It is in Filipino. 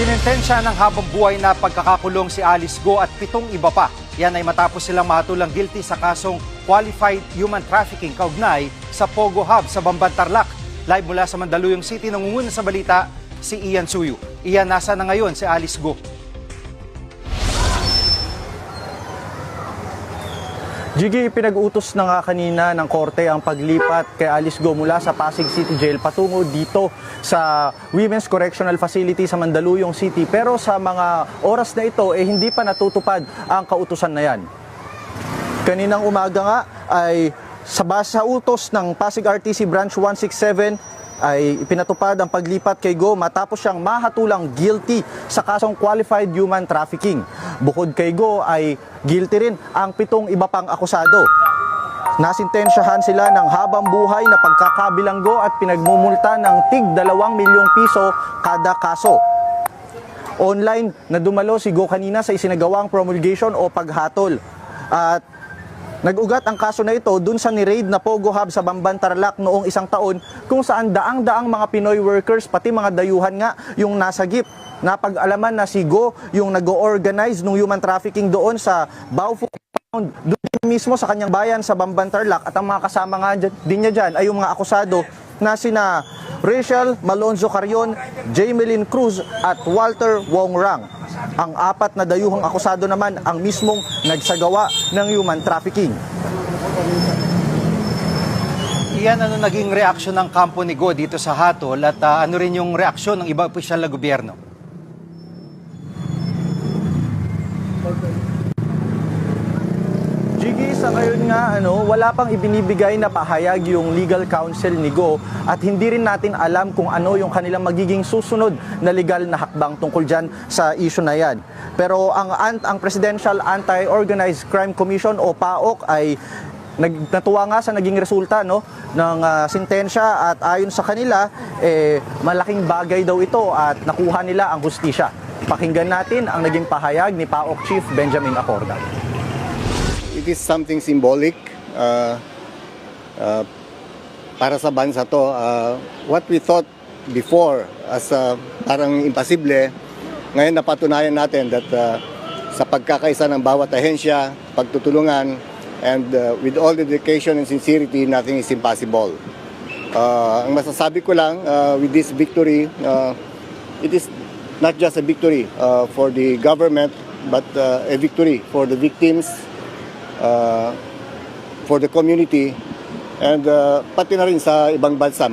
Sinintensya ng habang buhay na pagkakakulong si Alice Go at 7 iba pa. Yan ay matapos silang mahatulang guilty sa kasong qualified human trafficking kaugnay sa Pogo Hub sa Bamban, Tarlac. Live mula sa Mandaluyong City, nangunguna sa balita si Ian Suyu. Ian, nasa na ngayon si Alice Go? Jiggy, pinag-utos na nga kanina ng korte ang paglipat kay Alice Go mula sa Pasig City Jail patungo dito sa Women's Correctional Facility sa Mandaluyong City. Pero sa mga oras na ito, hindi pa natutupad ang kautusan na yan. Kaninang umaga nga ay sa base sa utos ng Pasig RTC Branch 167, ay ipinatupad ang paglipat kay Go matapos siyang mahatulang guilty sa kasong qualified human trafficking. Bukod kay Go ay guilty rin ang 7 iba pang akusado. Nasintensyahan sila ng habang buhay na pagkakabilanggo at pinagmumulta ng tig 2 milyong piso kada kaso. Online na dumalo si Go kanina sa isinagawang promulgation o paghatol. At nag-ugat ang kaso na ito dun sa ni-raid na Pogo Hub sa Bamban, Tarlac noong 1 taon kung saan daang-daang mga Pinoy workers pati mga dayuhan nga yung nasagip. Napag-alaman na si Go yung nag-organize ng human trafficking doon sa Baufo Compound, doon mismo sa kanyang bayan sa Bamban, Tarlac, at ang mga kasama nga din niya dyan ay yung mga akusado na sina Rachel Malonzo Carion, Jamelyn Cruz at Walter Wongrang. Ang 4 na dayuhang akusado naman ang mismong nagsagawa ng human trafficking. Iyan, ano naging reaksyon ng kampo ni Go dito sa hatol at ano rin yung reaksyon ng iba opisyal na gobyerno? Jiggy, sa ngayon nga, wala pang ibinibigay na pahayag yung legal counsel ni Go at hindi rin natin alam kung ano yung kanilang magiging susunod na legal na hakbang tungkol dyan sa issue na yan. Pero ang Presidential Anti-Organized Crime Commission o PAOK ay natuwa nga sa naging resulta ng sintensya at ayon sa kanila, malaking bagay daw ito at nakuha nila ang hustisya. Pakinggan natin ang naging pahayag ni PAOK Chief Benjamin Acorda. It is something symbolic para sa bansa to. What we thought before as parang imposible, ngayon napatunayan natin that sa pagkakaisa ng bawat ahensya, pagtutulungan, and with all the dedication and sincerity, nothing is impossible. Ang masasabi ko lang with this victory, it is not just a victory for the government, but a victory for the victims, for the community, and pati na rin sa ibang bansa.